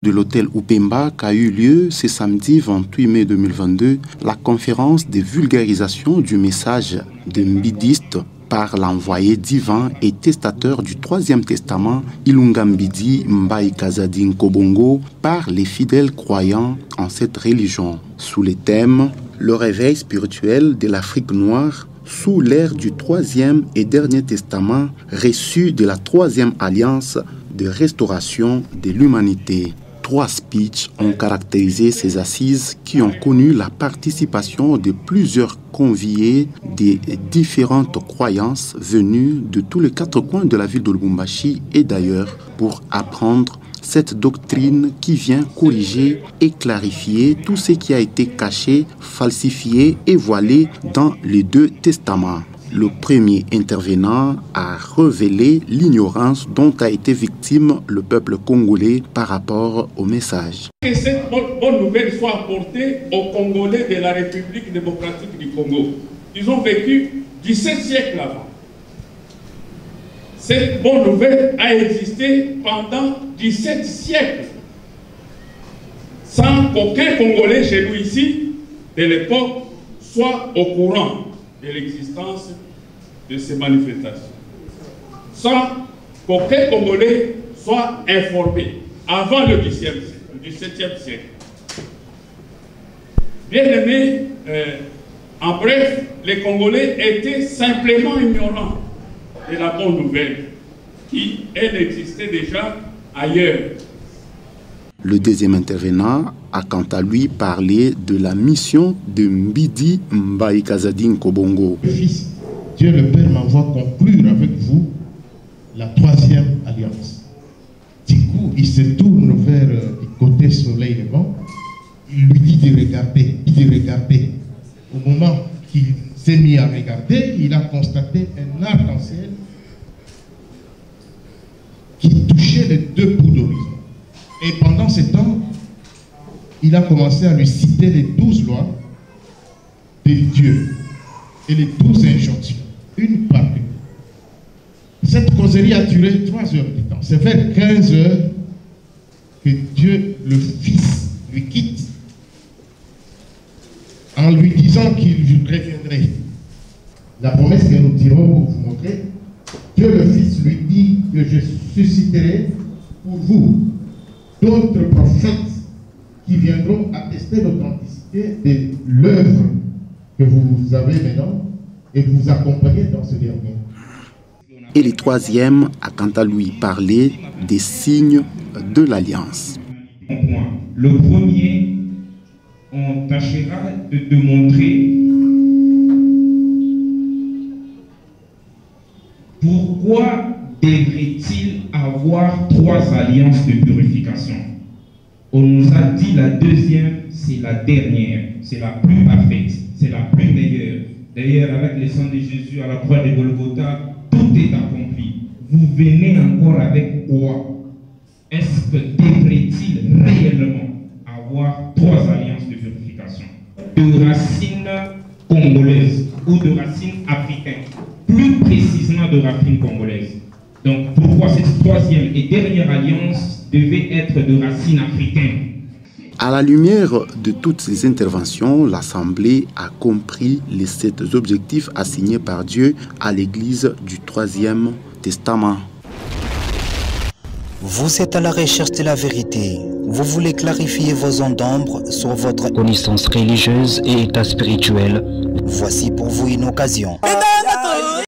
De l'hôtel Upemba qu'a eu lieu ce samedi 28 mai 2022 la conférence de vulgarisation du message de Mbidiste par l'envoyé divin et testateur du Troisième Testament Ilunga Mbidi Mbai Kazadi Nkobongo par les fidèles croyants en cette religion, sous les thèmes « Le réveil spirituel de l'Afrique noire » sous l'ère du Troisième et Dernier Testament reçu de la Troisième Alliance de restauration de l'humanité. 3 speeches ont caractérisé ces assises qui ont connu la participation de plusieurs conviés des différentes croyances venues de tous les 4 coins de la ville de Lubumbashi et d'ailleurs pour apprendre cette doctrine qui vient corriger et clarifier tout ce qui a été caché, falsifié et voilé dans les 2 testaments. Le premier intervenant a révélé l'ignorance dont a été victime le peuple congolais par rapport au message. Que cette bonne nouvelle soit apportée aux Congolais de la République démocratique du Congo. Ils ont vécu 17 siècles avant. Cette bonne nouvelle a existé pendant 17 siècles sans qu'aucun Congolais chez nous ici de l'époque soit au courant de l'existence de ces manifestations. Sans qu'aucun Congolais soit informé avant le XVIIe siècle. Bien aimé, en bref, les Congolais étaient simplement ignorants de la bonne nouvelle qui, elle, existait déjà ailleurs. Le deuxième intervenant a quant à lui parlé de la mission de Mbidi Mbai Kazadi Nkobongo. Le Fils, Dieu le Père m'envoie conclure avec vous la 3e alliance. Du coup, il se tourne vers le côté soleil levant. Il lui dit de regarder. Au moment qu'il s'est mis à regarder, il a constaté un arc-en-ciel qui touchait les 2 bouts d'horizon. Et pendant ce temps, il a commencé à lui citer les 12 lois de Dieu et les 12 injonctions, une par une. Cette causerie a duré 3 heures de temps. C'est vers 15 heures que Dieu, le Fils, lui quitte en lui disant qu'il reviendrait. La promesse que nous dirons pour vous montrer, Dieu le Fils lui dit que je susciterai pour vous d'autres prophètes qui viendront attester l'authenticité de l'œuvre que vous avez maintenant et vous accompagner dans ce dernier. Et le troisième a quant à lui parlé des signes de l'Alliance. Le premier, on tâchera de montrer pourquoi devrait-il avoir 3 alliances de purification. On nous a dit la deuxième, c'est la dernière, c'est la plus parfaite, c'est la plus meilleure. D'ailleurs, avec le sang de Jésus à la croix de Golgotha, tout est accompli. Vous venez encore avec quoi? Est-ce que devrait-il réellement avoir 3 alliances de purification? De racines congolaises ou de racines africaines, plus précisément de racines congolaises. Donc pourquoi cette 3e et dernière alliance devait être de racines africaines? À la lumière de toutes ces interventions, l'Assemblée a compris les 7 objectifs assignés par Dieu à l'Église du Troisième Testament. Vous êtes à la recherche de la vérité. Vous voulez clarifier vos zones d'ombre sur votre connaissance religieuse et état spirituel. Voici pour vous une occasion.